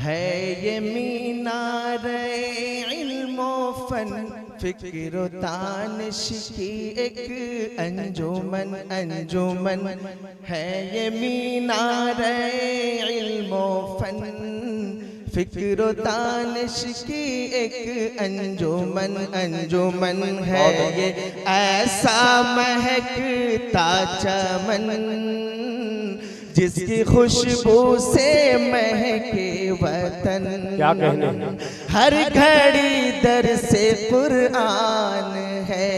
है ये मीनारे इल्मो फन फिक्र तानिश की एक अंजुमन अंजुमन है ये मीनारे इल्मो फन फिक्र तानिश की एक अंजुमन अंजुमन है ये ऐसा महकता चमन जिसकी खुशबू से महके वतन। क्या कहने, हर घड़ी दर से कुरान है,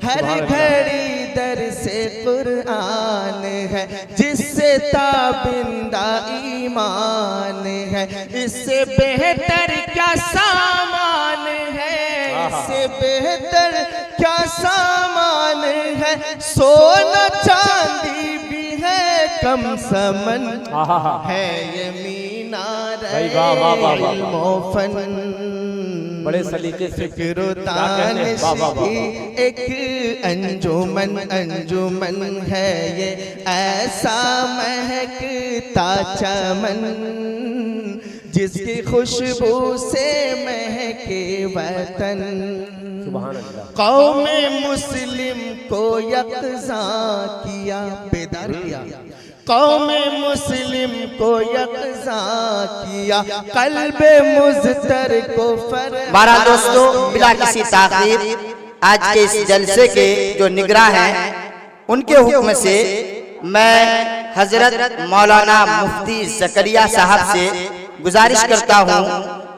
हर घड़ी दर से कुरान है, जिससे ताबिंदा ईमान है। इससे बेहतर क्या सामान है, इससे बेहतर क्या सामान है। सोना चांदी भी है कम समन है ये मीनारे इल्मो फन। बड़े सलीके से फिक्र तानिश की एक अंजुमन अंजुमन है ये ऐसा महकता चमन जिसकी खुशबू से महके वतन। कौमे मुस्लिम को यकज़ा किया, बेदार किया, कौमे मुस्लिम को यकज़ा किया, कल्बे मुज़तर को फरमा। बारह दोस्तों, बिला किसी ताख़ीर आज के इस जलसे के जो निगरां हैं उनके हुक्म से मैं हजरत मौलाना मुफ्ती ज़करिया साहब से गुजारिश करता हूँ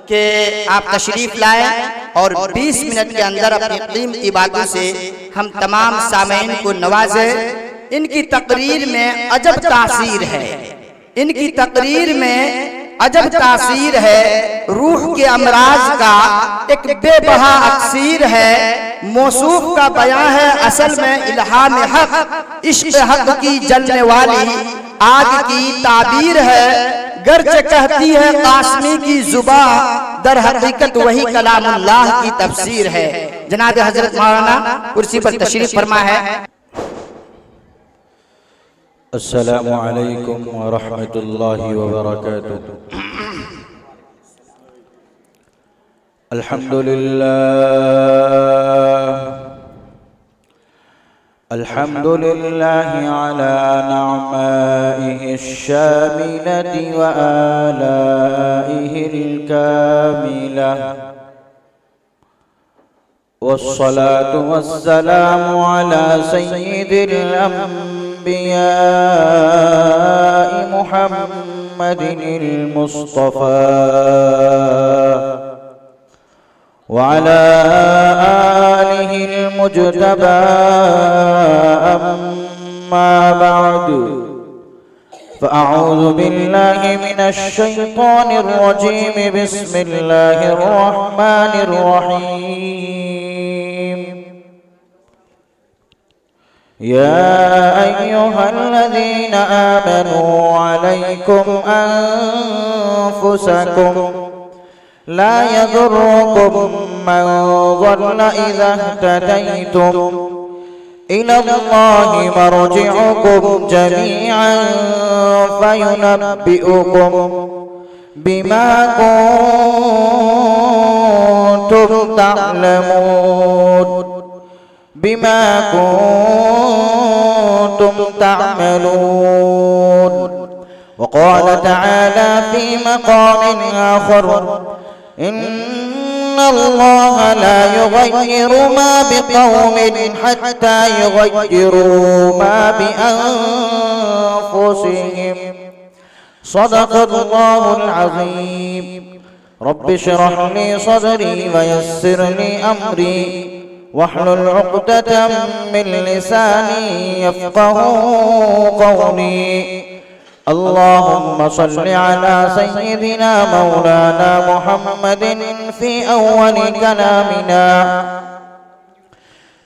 कि आप तशरीफ लाएं और 20 मिनट के अंदर अपनी कीमती बातों से हम तमाम सामीन को नवाजें। इनकी तकरीर में अजब तासीर है, इनकी तकरीर में अजब तासीर है। रूह के अमराज का एक बेबहा अक्सीर है। मौसूफ का बयां है असल में इल्हाम हक, इश्क़ हक की जलने वाली आग की ताबीर है। गर्ज कहती है कासमी की जुबां, दर हकीकत वही कलामुल्लाह की तफसीर है। जनाब हजरत मौलाना कुर्सी पर तशरीफ फरमा है। अस्सलामु अलैकुम व रहमतुल्लाहि व बरकातुहू। अल्हम्दुलिल्लाह अला नअमाइहि शामिलति व आलाइहिल कामिला वस्सलातु वस्सलामु अला सय्यिदिल अंबिया मुहम्मदिल मुस्तफा वअला आलिहिल मुज्तबा। अम्मा बअदु फ़अऊज़ु बिल्लाहि मिनश शैतानिर रजीम। बिस्मिल्लाहिर रहमानिर रहीम। या अय्युहल्लज़ीना आमनू अलैकुम अन्फुसकुम ला यदुर्रुकुम मन ज़ल्ला इज़ा इह्तदय्तुम इलल्लाहि मर्जि'ुकुम जमीअन फयुनब्बि'ुकुम बिमा कुन्तुम तअलमून बिमा कुन्तुम तअमलून। वक़ाल तआला फ़ी मक़ामिन आख़र इन्नल्लाह ला युग़य्यिरु मा बिक़ौमिन हत्ता युग़य्यिरू मा बिअन्फ़ुसिहिम। सदक़ल्लाहुल अज़ीम। रब्बि इश्रह ली सदरी व यस्सिर ली अमरी वहलुल उक़दतम मिन लिसानी यफ़क़हू क़ौली। अल्लाहुम्मा सल्लि अला सय्यिदिना मौलाना मुहम्मदिन फ़ी अव्वलि कलामिना।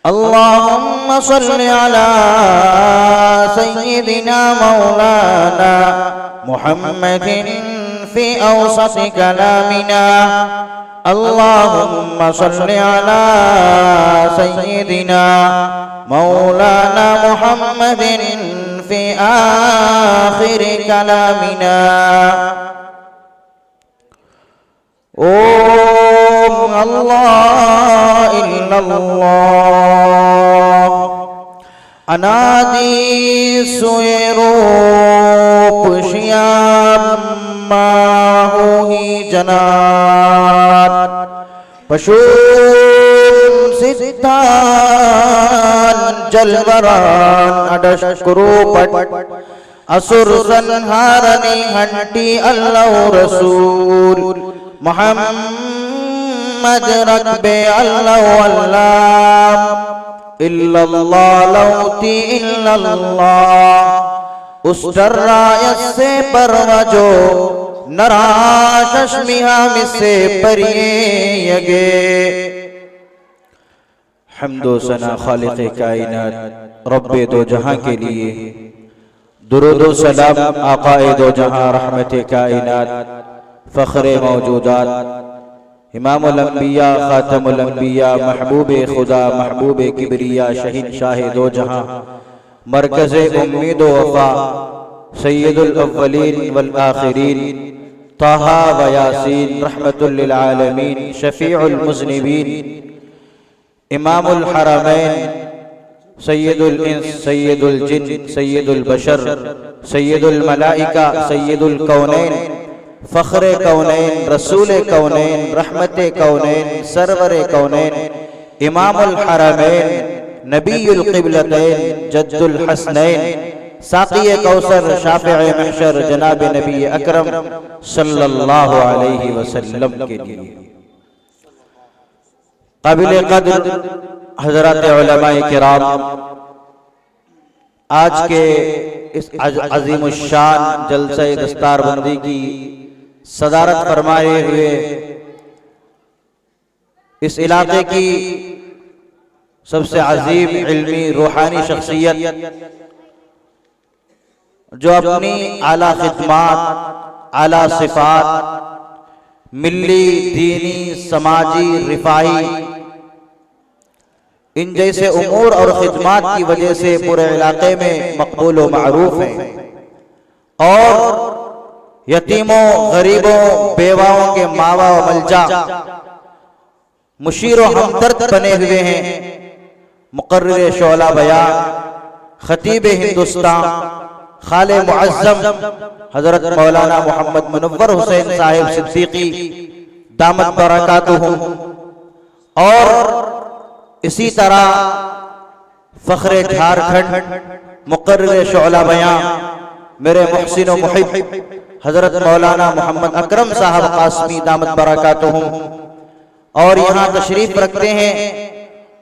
अल्लाहुम्मा सल्लि अला सय्यिदिना मौलाना मुहम्मदिन फ़ी औसति कलामिना। अल्लाहुम्मा सल्लि अला सय्यिदिना मौलाना मुहम्मदिन फ़ी आखिरि कलामिना। ओम अल्लाह इल्लल्लाह अनादि सोए रूप श्याम माहू ही जनात पशून सिद्धान जलवरान अडशकुरूपट असुर संहारनी हंटी अल्लाह रसूल मोहम्मद रब्बे अल्लाह अल्लाह इल्लल्लाह लौती इल्लल्लाह उस डर्रायत से परवजो नराशमिहा मिसे परिये यगे हम्दो सना खालिक़े कायनात रब्बे दो जहां के लिए दुरूदो सलाम आकाए दो जहां रहमते कायनात फ़ख्रे मौजूदात इमामुल अंबिया खातमुल अंबिया महबूबे खुदा महबूबे किबरिया शहीद शाह दो जहां मरकज़े उम्मीद व वफ़ा सय्यदुल अव्वलीन वल आखिरीन ताहा व यासीन रहमतुल लिल आलमीन शफीउल मुज़निबीन इमामुल हरमैन सय्यदुल इंस सय्यदुल जिन सय्यदुल बशर सय्यदुल मलाइका सय्यदुल कौनैन फ़ख्रे कौनैन रसूले कौनैन रहमते कौनैन सरवरे कौनैन इमामुल हरमैन नबीयुल क़िबलतैन जद्दुल हसनैन साक़िए कौसर शाफ़िए महशर जनाब नबी अकरम सल्लल्लाहु अलैहि वसल्लम के लिए काबिल क़द्र हज़रात उलमाए किराम आज के इस अज़ीमुश्शान जलसे दस्तारबंदी की सदारत फरमाए हुए इस इलाके की सबसे अजीम इल्मी रूहानी शख्सियत जो अपनी आला खिदमात आला सिफात मिल्ली दीनी समाजी रिफाई इन जैसे उमूर और खिदमात की वजह से पूरे इलाके में मकबूल व मारूफ है और यतीमों गरीबों बेवाओं के मावा व मलजा मुशीर व हमदर्द बने हुए हैं। मुकर्रिर शोला बयान खतीब हिंदुस्तान खाले मुअज़्ज़म हजरत मौलाना मोहम्मद मुनव्वर हुसैन साहिब सिद्दीकी दामत बरकातुहुम और इसी तरह फ़ख्रे झारखंड मुकर्रिर शोला बयान मेरे मुहसिन व मुहिब हजरत मौलाना मोहम्मद अकरम साहब कासमी दामत बरकातुहुम और यहाँ तशरीफ रखते हैं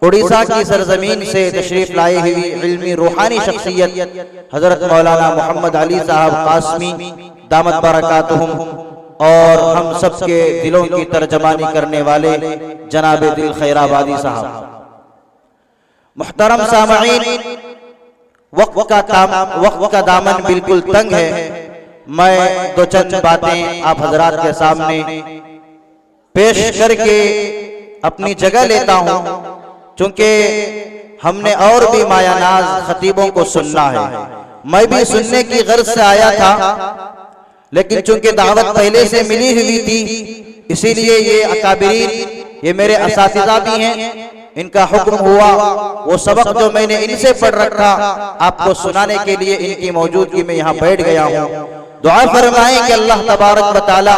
उड़ीसा की सरजमीन से तशरीफ लाई हुई इल्मी रूहानी शख्सियत हजरत मौलाना मोहम्मद अली साहब कासमी दामत बरकातुहुम और हम सब के दिलों की तर्जमानी करने वाले जनाब दिल खैराबादी साहब। मुहतरम सामईन वक्त का दामन बिल्कुल तंग है। मैं दो चंद बातें आप हजरात के सामने पेश करके अपनी जगह लेता हूँ, चूंकि हमने और भी मायानाज खतीबों को सुनना है। मैं भी सुनने की गर्ज से आया था, लेकिन चूंकि दावत पहले से मिली हुई थी इसीलिए ये अकाबिरीन ये मेरे असातिज़ा भी हैं, इनका हुक्म हुआ वो सबक जो मैंने इनसे पढ़ रखा आपको सुनाने के लिए इनकी मौजूदगी में यहाँ बैठ गया हूँ। दुआ फरमाएं कि अल्लाह तबारक व तआला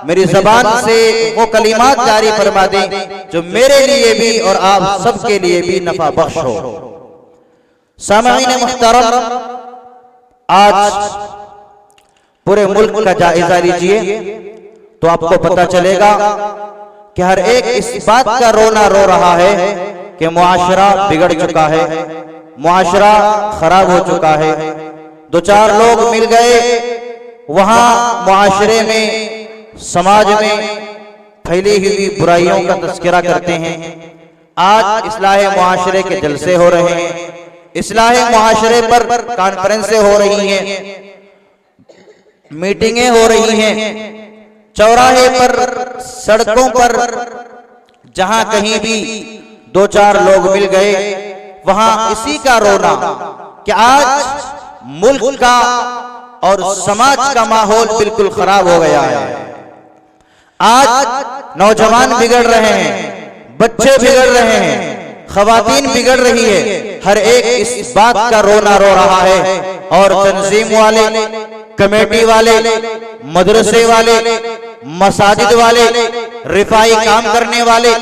मेरी ज़बान से वो कलिमात जारी फरमा दें जो मेरे लिए भी और आप सब के लिए भी नफा बख्श हो। सामईन मुहतरम, आज पूरे मुल्क का जायजा लीजिए तो आपको पता चलेगा कि हर एक इस बात का रोना रो रहा है कि मुआशरा बिगड़ चुका है, मुआशरा खराब हो चुका है। दो चार लोग मिल गए वहां मुआशरे में समाज में फैली हुई बुराइयों का तस्करा करते हैं। आज इस्लाह मुआशरे के जलसे हो रहे हैं, इस्लाह मुआशरे पर कॉन्फ्रेंसें हो रही हैं, मीटिंगें हो रही हैं, चौराहे पर सड़कों पर जहां कहीं भी दो चार लोग मिल गए वहां इसी का रोना कि आज मुल्क का और समाज का माहौल बिल्कुल खराब हो गया है। आज नौजवान बिगड़ रहे हैं, बच्चे बिगड़ रहे हैं, खवातीन बिगड़ रही है। हर एक इस बात का रोना रो रहा है। और तंजीम वाले, कमेटी वाले, मदरसे वाले, मसाजिद वाले, रिफाई काम करने वाले,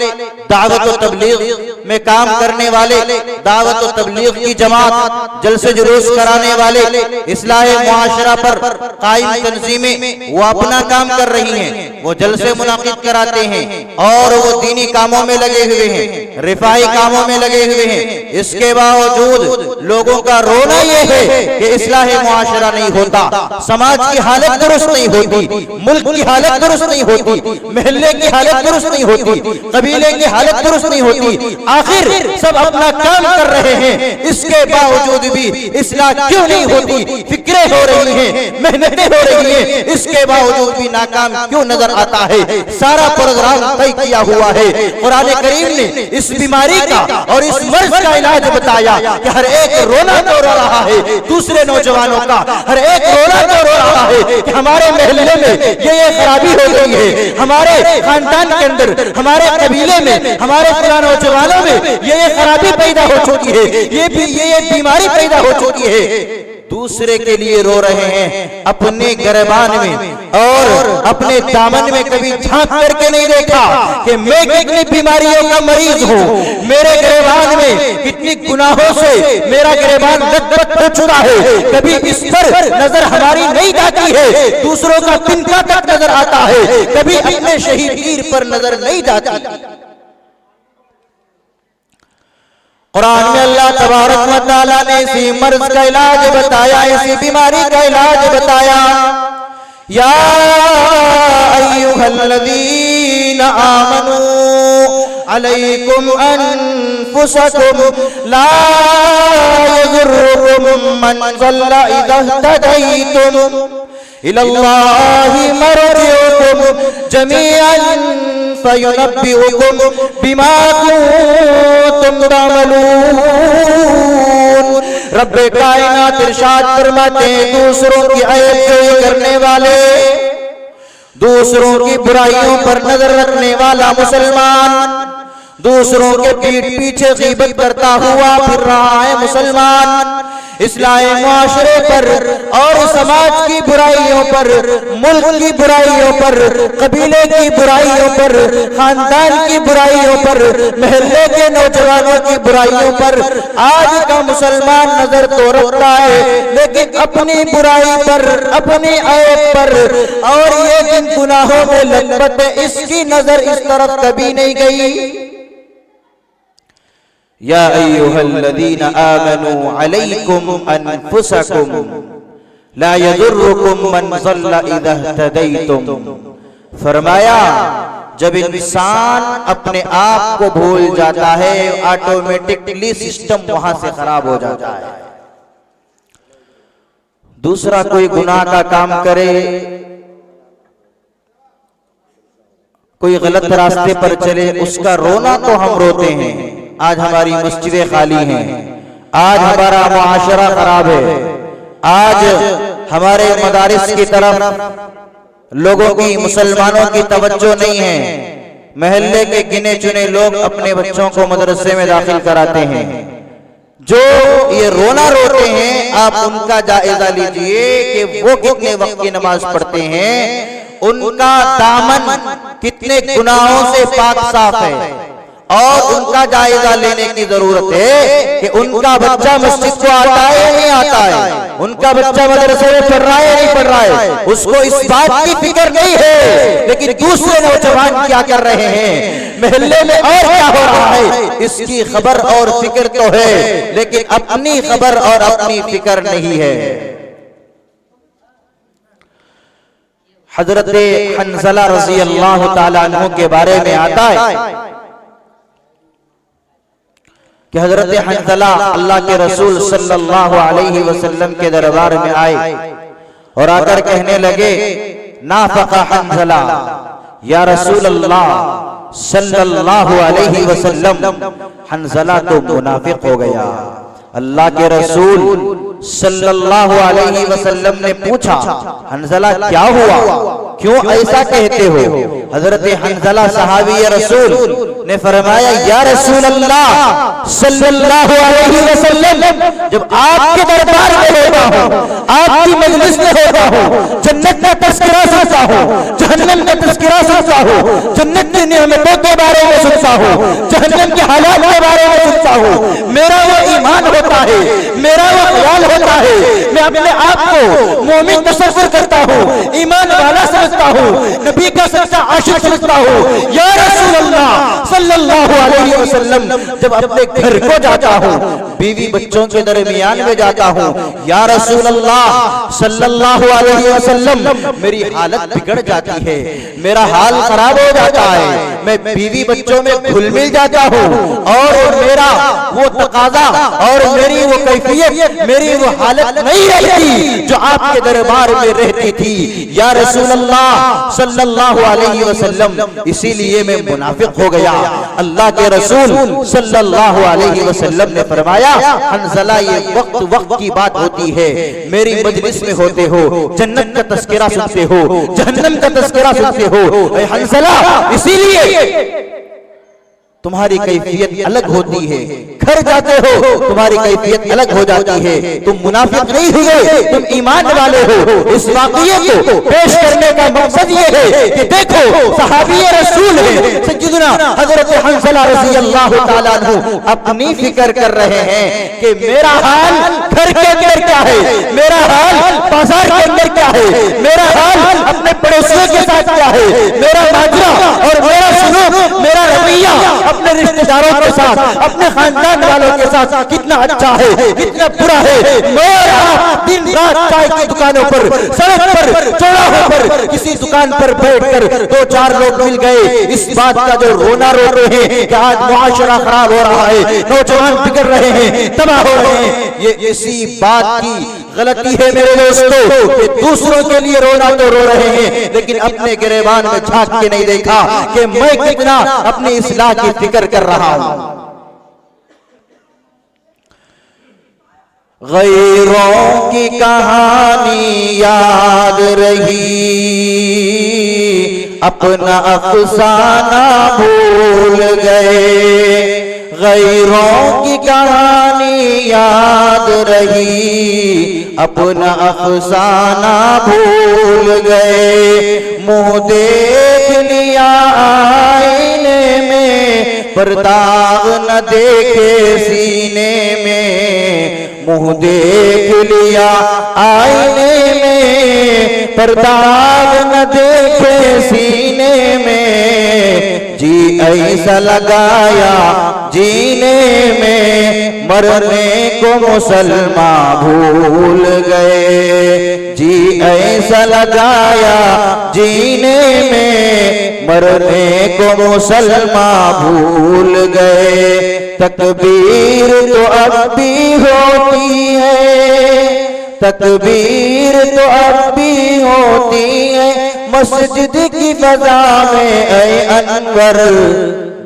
दावत व तबलीग में काम करने वाले, दावत व तबलीग की जमात, जलसे जुलूस कराने वाले, इस्लाह मुआशरा पर कायम तंजीमें वो अपना काम कर रही हैं, वो जलसे मुनाकिद कराते हैं और वो दीनी कामों में लगे हुए हैं, रिफाई कामों में लगे हुए हैं। इसके बावजूद लोगों का रोना ये है कि इस्लाह मुआशरा नहीं होता, समाज की हालत दुरुस्त नहीं होती, मुल्क की हालत दुरुस्त नहीं होती, महल्ले की हालत दुरुस्त नहीं होती, कबीले की हालत दुरुस्त नहीं होती। आखिर सब अपना काम कर रहे हैं, इसके बावजूद भी इस्लाह क्यों नहीं होती? फिक्रें हो रही हैं, मेहनतें हो रही हैं, इसके बावजूद भी नाकाम क्यों नजर आता है? सारा प्रोग्राम तय किया हुआ है। कुरान करीम ने इस बीमारी का और इस मर्ज का इलाज बताया कि हर एक रोना तो रो रहा है, दूसरे नौजवानों का हर एक रोना तो रो रहा है कि हमारे महल्ले में ये खराबी हो गई है, हमारे खानदान के अंदर, हमारे कबीले में, हमारे पुराने नौजवानों में ये खराबी पैदा हो चुकी है, ये बीमारी पैदा हो चुकी है। दूसरे के लिए रो रहे हैं, अपने गिरबान में और अपने दामन में कभी झांक करके नहीं देखा कि मैं कितनी बीमारियों का मरीज हूँ, मेरे गिरबान में कितनी गुनाहों से मेरा गिरबान लथपथ हो चुका है। कभी इस पर नजर हमारी नहीं जाती है, दूसरों का तिनका तक नजर आता है, कभी अपने शहीद वीर पर नजर नहीं जाती। कुरान में अल्लाह तबारक व तआला ने इसी मर्ज का इलाज बताया, इसी बीमारी का इलाज बताया। या अय्युहल्लज़ीना आमनू अलैकुम अनफुसकुम ला यज़ुर्रुकुम मन ज़ल्ला इज़ा इह्तदैतुम इलल्लाहि मर्जिउकुम जमीअन फयुनब्बिउकुम बिमा कुंतुम तामलून। रब्बे कायनात इरशाद फरमाते हैं, दूसरों की ऐब करने वाले, दूसरों की बुराइयों पर नजर रखने वाला मुसलमान, दूसरों के पीठ पीछे गीबत करता हुआ फिर रहा है मुसलमान, इस्लाही मुआशरे पर और समाज की बुराइयों पर, मुल्क की बुराइयों पर, कबीले की बुराइयों पर, खानदान की बुराइयों पर, महल्ले के नौजवानों की बुराइयों पर आज का मुसलमान नजर तो रखता है, लेकिन अपनी बुराई पर, अपनी ऐब पर और ये जिन गुनाहों में लथपथ है, इसकी नजर इस तरफ कभी नहीं गई। या अय्युहल्लज़ीना आमनू अलैकुम अनफुसकुम ला यज़ुर्रुकुम मन ज़ल्ला इज़ा इह्तदैतुम। फरमाया जब इंसान अपने आप को भूल जाता है, ऑटोमेटिकली सिस्टम वहां से खराब हो जाता है। दूसरा कोई गुनाह का काम करे, कोई गलत रास्ते पर चले, उसका रोना तो हम रोते हैं। आज हमारी मस्जिदें खाली हैं, आज हमारा मुआशरा खराब है, आज हमारे मदारिस की तरफ लोगों की, मुसलमानों की तवज्जो नहीं है। महल्ले के गिने चुने लोग अपने बच्चों को मदरसे में दाखिल कराते हैं। जो ये रोना रोते हैं, आप उनका जायजा लीजिए कि वो कितने वक्त की नमाज पढ़ते हैं, उनका दामन कितने गुनाहों से पाक साफ है, और उनका जायजा लेने की जरूरत है कि उनका बच्चा मस्जिद को आता है या नहीं आता है, उनका बच्चा मदरसे में पढ़ रहा है या नहीं पढ़ रहा है, उसको इस बात की फिक्र नहीं है। लेकिन दूसरे नौजवान क्या कर रहे हैं, महल्ले में और क्या हो रहा है, इसकी खबर और फिक्र तो है, लेकिन अपनी खबर और अपनी फिक्र नहीं है। हजरत हंज़ला रज़ी अल्लाह ताला अन्हु के बारे में आता है कि हजरत हंज़ला अल्लाह के रसूल सल्लल्लाहु अलैहि वसल्लम के दरबार में आए और आकर कहने लगे, नाफ़क़ा हंज़ला या रसूल अल्लाह सल्लल्लाहु अलैहि वसल्लम, हंज़ला तो मुनाफिक हो गया। अल्लाह के रसूल सल्लल्लाहु अलैहि वसल्लम ने पूछा, हंज़ला क्या हुआ? क्यों ऐसा कहते हो? हजरत हंज़ला सहाबी रसूल ने फरमाया, या रसूल अल्लाह सल्लल्लाहु अलैहि वसल्लम, जब आपके दरबार में होता हूँ, आपकी मजलिस में होता हूँ, जन्नत का तज़किरा सुनता हूँ, जहन्नम का तज़किरा सुनता हूँ, जन्नत की नेमतों के बारे में सुनता हूँ, जहन्नम के हालात के बारे में सुनता हूँ, मेरा वो ईमान होता है, मेरा वो ख्याल होता है, मैं अपने आप को मोमिन तसव्वुर करता हूँ, ईमान वाला समझता हूँ, नबी का सच्चा आशिक समझता हूँ। या रसूल अल्लाह सल्लल्लाहु अलैहि वसल्लम, जब अपने घर को जाता हूँ, बीवी बच्चों के दरमियान में जाता हूँ, या रसूल अल्लाह सल्लल्लाहु अलैहि वसल्लम, मेरी हालत बिगड़ जाती है, मेरा हाल खराब हो जाता है, मैं बीवी बच्चों में घुल मिल जाता हूँ, और मेरा वो तकाजा और मेरी वो कैफियत, मेरी वो हालत नहीं रहती जो आपके दरबार में रहती थी, या रसूल अल्लाह सल्लल्लाहु अलैहि वसल्लम, इसीलिए मैं मुनाफिक हो गया। अल्लाह के रसूल सल्लल्लाहु अलैहि वसल्लम ने फरमाया, हंज़ला ये वक्त वक्त की बात होती है, मेरी मजलिस में होते हो, जन्नत का तज़किरा सुनते हो, जहन्नम का तज़किरा सुनते हो, ऐ हंज़ला, इसीलिए तुम्हारी कैफियत अलग होती है, घर जाते हो तुम्हारी कैफियत अलग हो जाती है, तुम मुनाफिक नहीं हुए, तुम ईमान वाले हो। इस वाक़िये को पेश करने का मकसद ये है कि देखो सहाबी रसूल है सय्यदुना हज़रत हंज़ला रज़ी अल्लाह ताला अन्हु अपनी फिक्र कर रहे हैं कि मेरा हाल घर के अंदर क्या है, मेरा हाल बाजार के अंदर क्या है, मेरा हाल अपने पड़ोसियों के साथ क्या है, मेरा माजरा और मेरा सुलूक, मेरा रवैया अपने रिश्तेदारों के साथ, अपने खानदान वालों के साथ कितना अच्छा है, कितना बुरा है। मेरा दिन रात चाय की दुकानों पर, सड़क पर, चौराहों पर, किसी दुकान पर बैठकर दो चार लोग मिल गए, इस बात का जो रोना रो रहे हैं कि आज मुआशरा खराब हो रहा है, नौजवान बिगड़ रहे हैं, तबाह हो रहे हैं, ये इसी बात की गलती है मेरे दोस्तों कि दूसरों के लिए रोना तो रो रहे हैं, लेकिन अपने गिरेबान में झांक के नहीं देखा कि मैं कितना अपनी इस्लाह की फिक्र कर रहा हूं। गैरों की कहानी याद रही, अपना अफसाना भूल गए, गैरों की कहानी याद रही, अपना अफसाना भूल गए, मुंह देख लिया आईने में, पर दाग न देखे सीने में, मुंह देख लिया आईने में, पर दाग न देखे सीने में, जी ऐसा लगाया जीने में, मरने को मुसलमान भूल गए, जी ऐसा लगाया जीने में, मरने को मुसलमान भूल गए। तकबीर तो अब भी होती है, तकबीर तो अब भी होती है, मस्जिद की फजा में ऐ अनवर,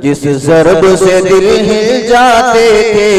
जिस ज़रब से दिल हिल जाते थे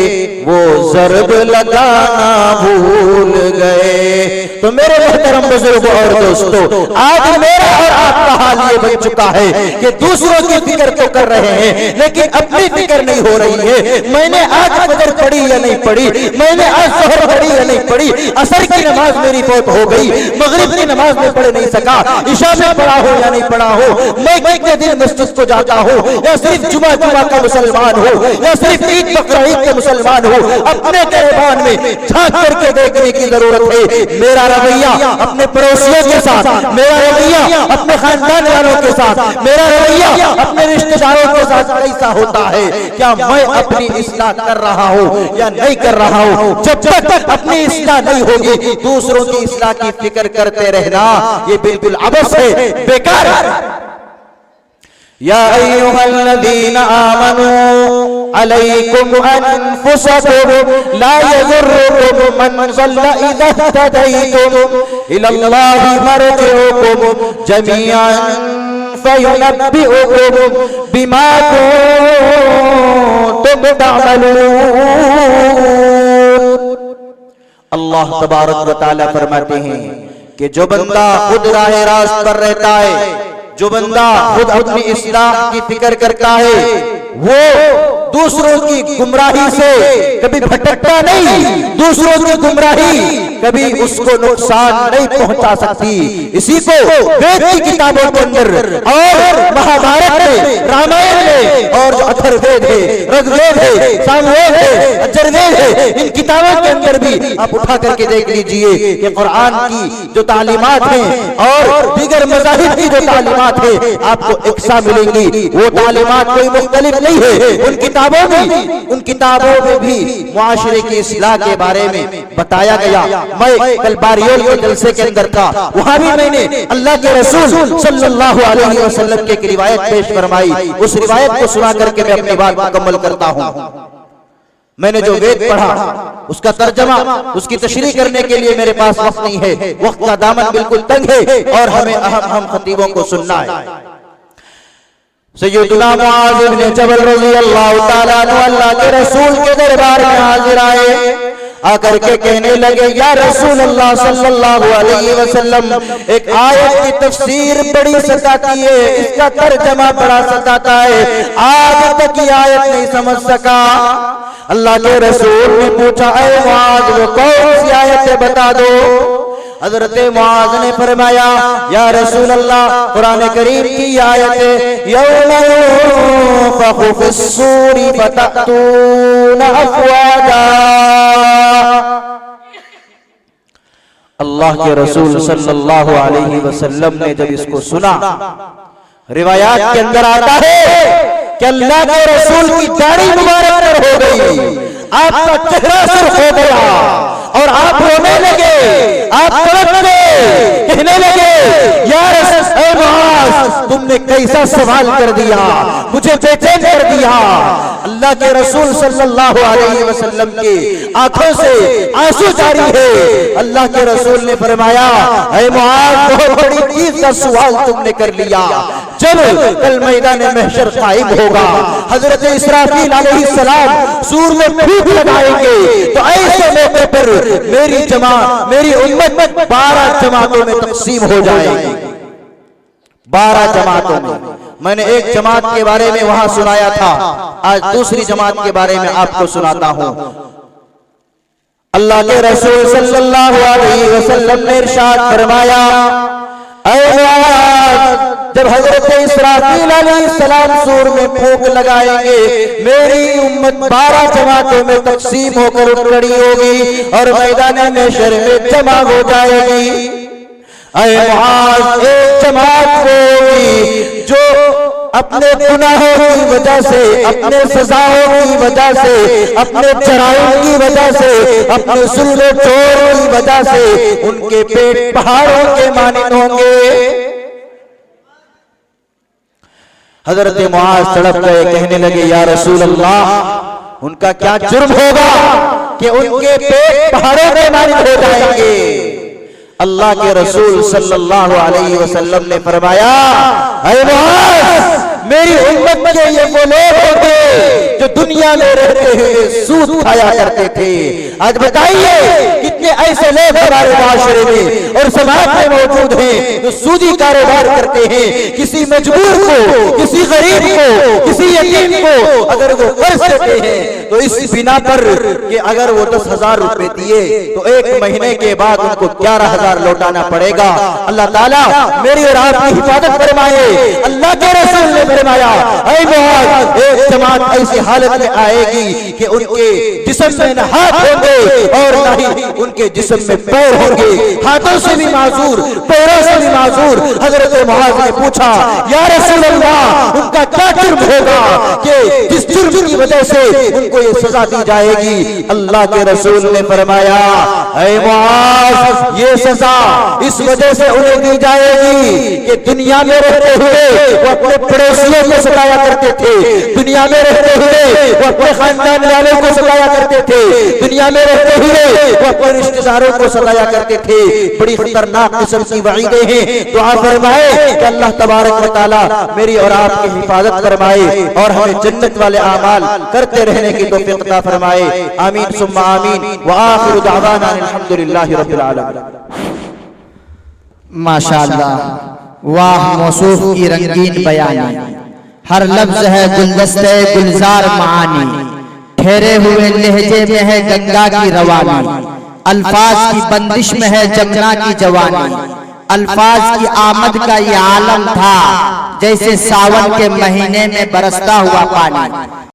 वो ज़रब लगाना भूल गए। तो मेरे मोहतरम बुजुर्गों और दोस्तों, आज मेरा और आपका हाल ये बन चुका है कि दूसरों की फिक्र तो कर रहे हैं लेकिन अपनी फिक्र नहीं हो रही है। मैंने आज फजर पढ़ी या नहीं पढ़ी, मैंने आज ज़ोहर पढ़ी या नहीं पढ़ी, असर की नमाज मेरी फौत हो गई, मगरिब की नमाज में पढ़ नहीं सका, इशा में पढ़ा हो या नहीं पढ़ा हो, मैं कितने दिन मस्जिद को जाता हूँ या सिर्फ जुमा का मुसलमान हो या सिर्फ ईद बकरा ईद का मुसलमान हो, अपने गिरबान में झांक करके देखने की जरूरत है। मेरा रवैया अपने पड़ोसियों के साथ, मेरा रवैया अपने खानदान वालों के साथ, मेरा रवैया अपने रिश्तेदारों के साथ कैसा होता है? क्या मैं अपनी इस्लाह कर रहा हूँ या नहीं कर रहा हूँ? जब तक अपनी इस्लाह नहीं होगी दूसरों की इस्लाह की फिक्र करते रहना ये बिल्कुल अबस है, बेकार है। या अय्युहल्लज़ीना आमनू अलैकुम अनफुसकुम ला यज़ुर्रुकुम मन ज़ल्ला इज़ा इह्तदैतुम इलल्लाहि मर्जिउकुम जमीअन फयुनब्बिउकुम बिमा कुंतुम तअमलून। अल्लाह तबारक व तआला फरमाते हैं कि जो बंदा खुद राह रास्त पर रहता है, जो बंदा खुद अपनी इस्लाह की फिक्र करता है, वो दूसरों की गुमराही से कभी भटकता नहीं, दूसरों की गुमराही कभी उसको नुकसान नहीं पहुंचा सकती। इसी को वेद की किताबों के अंदर और महाभारत में, रामायण में, और जो अथर्ववेद है, ऋग्वेद है, सामवेद है, अथर्ववेद है, इन किताबों के अंदर भी आप उठा करके देख लीजिए कि कुरान की जो तालीमात हैं और दीगर मज़ाहिब की जो तालीमात है आपको एक सा मिलेंगी। वो तालीमात कोई मुख्तलिफ नहीं है, उन किताबों में भी मुआशरे की इस्लाह के बारे में बताया गया। मैं कल बारियोल के जलसे के अंदर था, वहां भी मैंने अल्लाह के रसूल सल्लल्लाहु अलैहि वसल्लम की एक रिवायत पेश फरमाई। उस रिवायत को सुना करके मैं अपनी बात मुकम्मल करता हूं। मैंने जो वेद पढ़ा उसका तर्जमा, उसकी तशरीह करने के लिए मेरे पास वक्त नहीं है, वक्त का दामन बिल्कुल तंग है और हमें अहम खतीबों को सुनना है। सैयदुना मुआज़ इब्न जबल रज़ी अल्लाह ताला अन्हु अल्लाह के रसूल के दरबार में हाजिर आए, आकर के कहने लगे, या रसूल अल्लाह सल्लल्लाहु अलैहि वसल्लम, एक आयत की तफसीर बड़ी सताती है, इसका तर्जमा बड़ा सताता है, आज तक ये आयत नहीं समझ सका। अल्लाह के रसूल ने पूछा, ऐ मुआज़ वो कौन सी आयत है बता दो। हज़रत मुआज़ ने फरमाया, या रसूल अल्लाह, कुरान करीम की आयत है, यौमा युनफ़ख़ु फ़िस्सूरी फ़तअतूना अफ़वाजा। अल्लाह के रसूल सल्लल्लाहु अलैहि वसल्लम ने जब इसको सुना, रिवायात के अंदर आता है कि अल्लाह के रसूल की दाढ़ी मुबारक पर हो गई, आपका चेहरा सुर्ख हो गया और आप रोने लगे, आप तड़प गए, कहने लगे, या रसूल मुआज़, तुमने कैसा सवाल कर दिया, मुझे बेचैन कर दिया। अल्लाह के रसूल सल्लल्लाहु अलैहि वसल्लम की आंखों से आंसू जारी है। अल्लाह के रसूल ने फरमाया, ऐ मुआज़, बहुत बड़ी चीज का सवाल तुमने कर लिया। जब कल मैदान महशर कायम होगा, हजरत इसराफील अलैहिस्सलाम सूर में फूंक लगाएंगे, तो ऐसे मौके पर मेरी उम्मत 12 जमातों में तकसीम हो जाएगी। 12 जमातों में। मैंने एक जमात के बारे में वहां सुनाया था, आज दूसरी जमात के बारे में आपको सुनाता हूं। अल्लाह के रसूल सल्लल्लाहु अलैहि वसल्लम ने इरशाद फरमाया, जब हजरत इसराफील अलैहिस्सलाम सूर में फूंक लगाएंगे, मेरी उम्मत 12 जमातों में तकसीम होकर उठ खड़ी होगी और मैदान महशर में जमा हो जाएगी। ऐ मुआज़, एक जमात होगी जो अपने गुनाहों की वजह से, अपने सजाओं की वजह से, अपने जराइम की वजह से, अपने जुल्म चोर की वजह से उनके पेट पहाड़ों के मानिंद होंगे। हजरत मुआज़ तड़प गए, कहने लगे, या रसूल अल्लाह, उनका क्या जुर्म होगा कि उनके पेट पहाड़ों के मानिंद हो जाएंगे। अल्लाह के रसूल सल्लल्लाहु अलैहि वसल्लम ने फरमाया, ऐ मुआज़, मेरी उम्मत के ये वो लोग होंगे जो दुनिया में रहते हुए सूद खाया करते थे। आज बताइए कितने ऐसे लोग हमारे माशरे में और समाज में मौजूद हैं जो सूदी कारोबार करते हैं। किसी मजबूर को, किसी गरीब को, किसी यतीम को अगर वो कर्ज देते हैं तो इस बिना पर कि अगर वो 10,000 रुपए दिए तो एक महीने के बाद उनको 11,000 लौटाना पड़ेगा। अल्लाह ताला मेरी और आपकी हिफाजत फरमाए। अल्लाह के रसूल ने फरमाया, ऐ मुआज़, एक जमात ऐसी हालत में आएगी कि उनके जिस्म में न हाथ होंगे और न ही उनके जिस्म में पैर होंगे, हाथों से भी माजूर, पैरों से भी माजूर। हजरत मुआज़ ने पूछा, या रसूल अल्लाह, उनका क्या जुर्म होगा कि जिस जुर्म की वजह से उनको ये सजा दी जाएगी। अल्लाह के रसूल ने फरमाया, ऐ मुआज़, ये सजा इस वजह से उन्हें दी जाएगी कि दुनिया में रहते हुए वो अपने पड़ोसियों को सताया करते थे, दुनिया में रहते हुए वो अपने खानदान वालों को सताया करते थे, दुनिया में रहते हुए वो अपने रिश्तेदारों को सताया करते थे। बड़ी खतरनाक किस्म की वईदें हैं। दुआ फरमाए कि अल्लाह तबारक व तआला मेरी और आपकी हिफाजत फरमाए और हमें जन्नत वाले आमाल करते रहने की तौफीक अता फरमाए। आमीन सुम्मा आमीन। व आखिरु दावाना अल्हम्दुलिल्लाहि रब्बिल आलमीन। माशाअल्लाह, वाह मौसूफ की रंगीन बयानी, हर लफ्ज है गुलदस्ते गुलजार मानी, ठहरे हुए लहजे में है गंगा की रवानी, अल्फाज की बंदिश में है जमुना की जवानी, अल्फाज की आमद का ये आलम था जैसे सावन के महीने में बरसता हुआ पानी।